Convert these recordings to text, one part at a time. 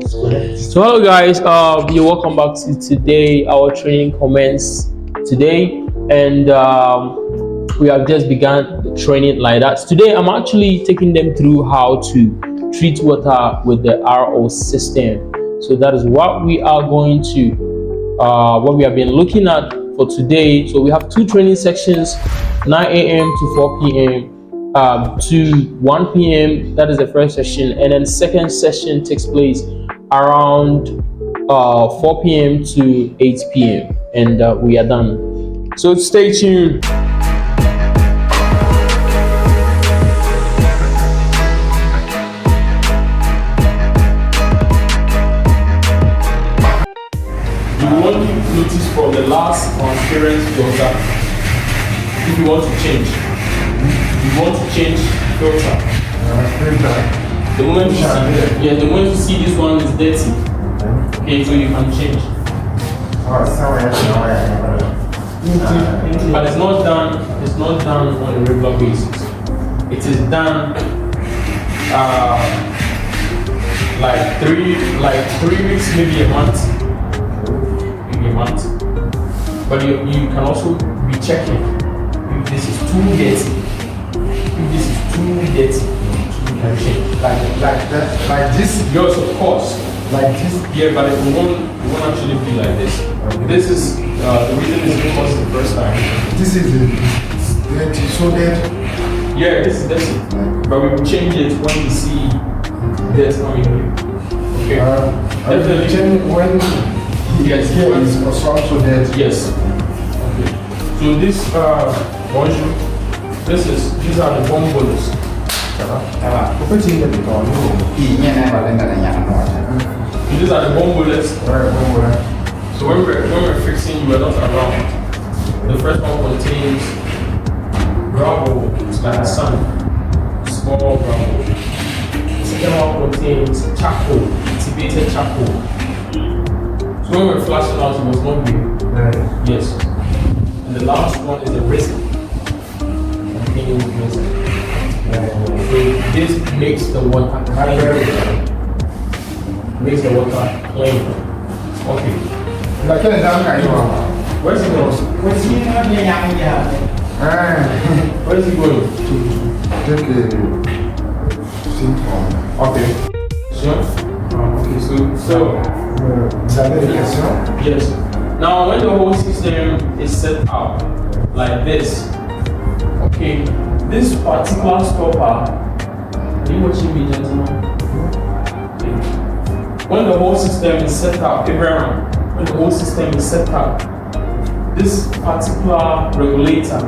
So hello guys, you're welcome back to today. Our training commence today, and we have just begun the training like that. Today, I'm actually taking them through how to treat water with the RO system. So that is what we are going to, what we have been looking at for today. So we have two training sections, 9 a.m. to 4 p.m. To 1 p.m. That is the first session, and then second session takes place around 4 p.m. to 8 p.m. and we are done. So stay tuned. You want to notice from the last transparent filter if you want to change. You want to change filter. The moment you see, the moment you see this one is dirty. Okay, so you can change. But it's not done. It's not done on a regular basis. It is done like three weeks, maybe a month. But you can also be checking if this is too dirty. If this is too dirty, you can change. Like this? Yes, of course. Like this? Yeah, but it won't actually be like this. Okay. This is the reason is because it's the first time. This is dirty, so dirty. Yeah, this is dirty. But we will change it when we see this coming in. Okay. Definitely when yes, here is also dirty. Yes. Okay. So this bonjour. These are the bomb bullets. These are the bomb bullets. So when we're fixing, you are not around. The first one contains gravel, it's like the sun, small gravel. The second one contains charcoal, activated charcoal. So when we're flashing out, it must not be. Yes. And the last one is the resin. So this makes the water clean. Makes the water clean. Okay. Where's he going? Where's he going? To take a symptom. Okay. Sure. Okay. So. Yes. Now, when the whole system is set up like this, okay, this particular stopper, are you watching me, gentlemen? Okay. When the whole system is set up, Abraham, when the whole system is set up, this particular regulator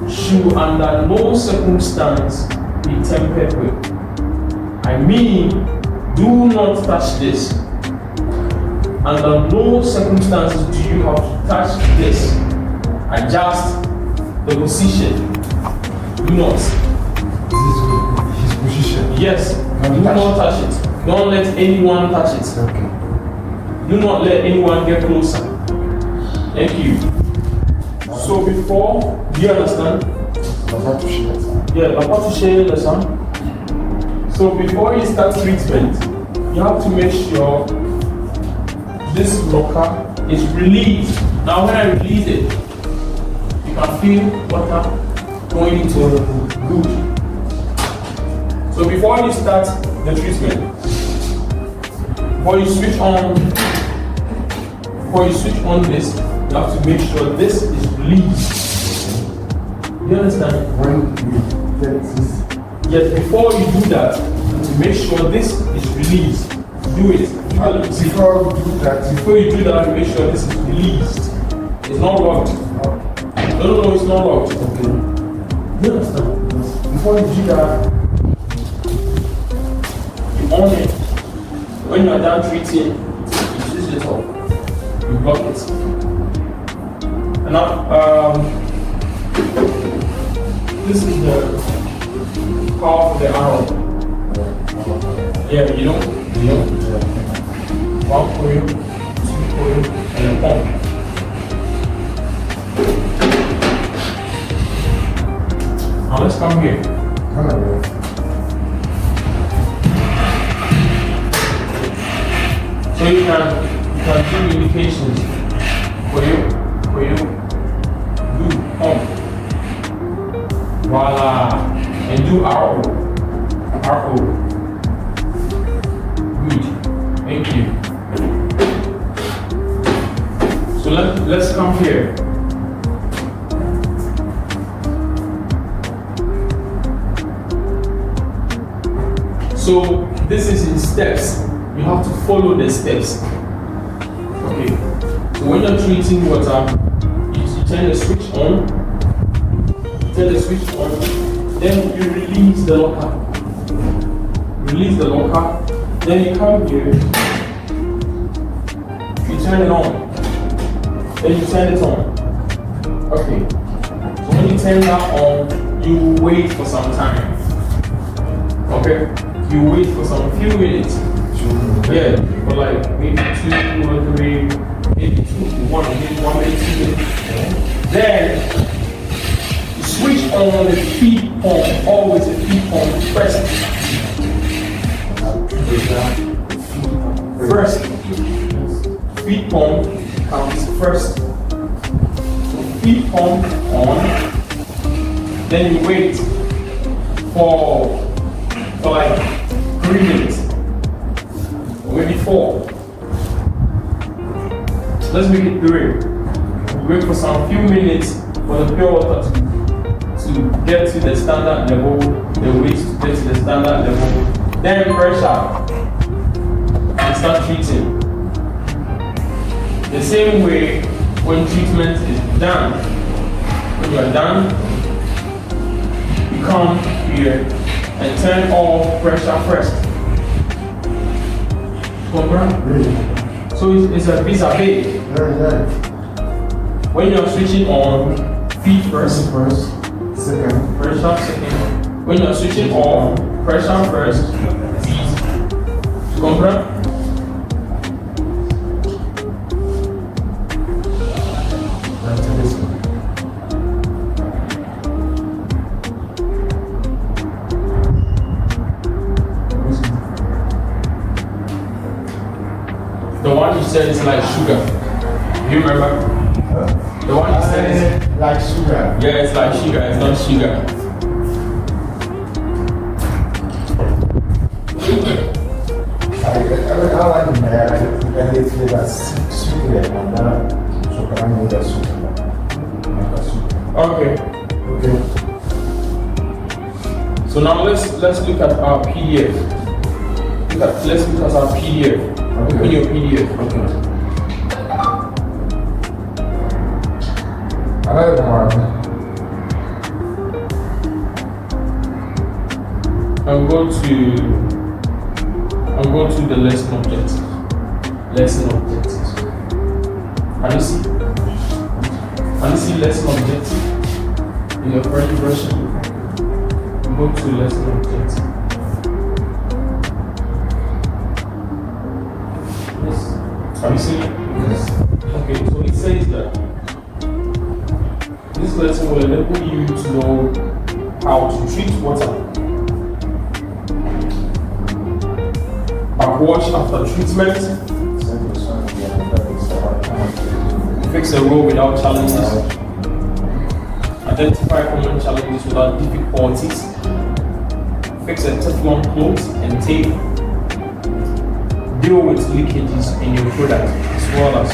should under no circumstance be tampered with. I mean, do not touch this. Under no circumstances do you have to touch this. Adjust the position. Do not. This is his position. Yes. Do not touch it. Don't let anyone touch it. Okay. Do not let anyone get closer. Thank you. So before, do you understand? Yeah, about to share the sun. So before you start treatment, you have to make sure this locker is released. Now when I release it, you can feel water going into the good. So before you start the treatment, before you switch on this, you have to make sure this is released. You understand? When you get this. Yes, before you do that, to make sure this is released, do it. Before you do that, make sure this is released. It's not locked. No, it's not locked. Okay. You understand? Before you do that, you on it. When you are done treating, you switch it off. You block it. And now, this is the power for the arrow. Yeah, you know. One coil, two coil, and a pump. Now let's come here. So you can do indications for you do pump. Voila, and do RO. Good. Thank you. So let's come here. So this is in steps. You have to follow the steps. Okay. So when you're treating water, you turn the switch on. Turn the switch on. Then you release the locker. Release the locker. Then you come here. You turn it on. Then you turn it on. Okay. So when you turn that on, you wait for some time. Okay. You wait for some few minutes. Yeah, for like maybe 2 or 3, maybe 1 minute, 2 minutes. Then you switch on the feed pump, always the feed pump first. First, feed pump comes first. So feed pump on, then you wait for like 3 minutes, or maybe 4. Let's make it 3. Wait for some few minutes for the pure water to get to the standard level, the waste to get to the standard level. Then pressure, and start treating. The same way when treatment is done. When you are done, you come here and turn off pressure first. So it's a vis-a-vis. When you're switching on, feed first, Second. pressure second. When you're switching on, pressure first, feed. Tu comprends? The one you said is like sugar. Do you remember? The one you said is Like sugar. yeah, it's like sugar. It's not sugar. I like the man. I hate flavor sweet and so can I make that soup? Okay. So now let's look at our PDF. Let's look at our PDF. Open your PDF. I like the one. I'm going to the lesson objective. Lesson objectives. Can you see lesson objective in your French version? Go to lesson objective. Yes. Have you seen it? Yes. Okay, so it says that this lesson will enable you to know how to treat water. Backwash after treatment. Fix a row without challenges. Identify common challenges without difficulties. Fix a Teflon cloth and tape. Deal with leakages in your product as well as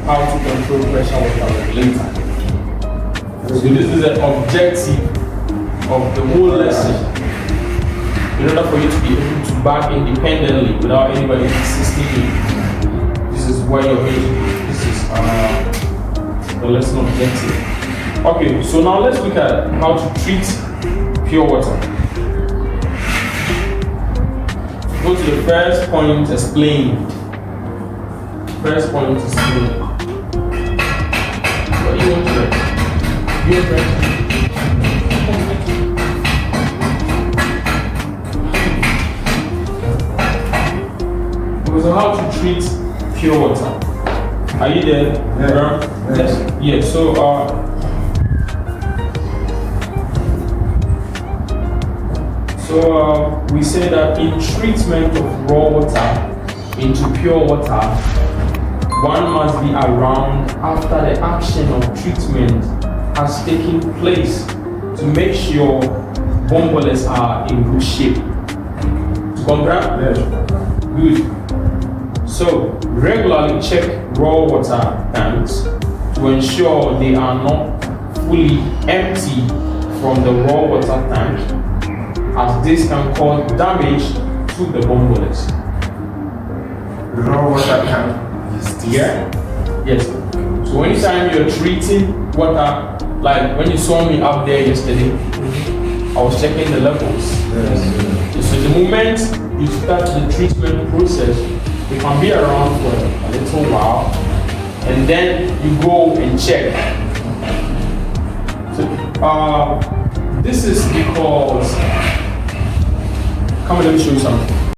how to control pressure water regulator. So this is an objective of the whole lesson. In order for you to be able to back independently without anybody assisting you, this is where you're going. This is the lesson objective. Okay, so now let's look at how to treat pure water. Go to the first point, explain. First point, explain. What do you want to learn? Your friend. So how to treat pure water? Are you there? Yeah. Yes. Yeah. So we say that in treatment of raw water, into pure water, one must be around after the action of treatment has taken place to make sure bomboles are in good shape. To comprehend? Yes. Good. So regularly check raw water tanks to ensure they are not fully empty from the raw water tank, as this can cause damage to the bomboles. Raw water tank is this. Yeah? Yes. So anytime you're treating water, like when you saw me up there yesterday, I was checking the levels. Yes. So the moment you start the treatment process, it can be around for a little while, and then you go and check. So, this is because, come on, let me show you something.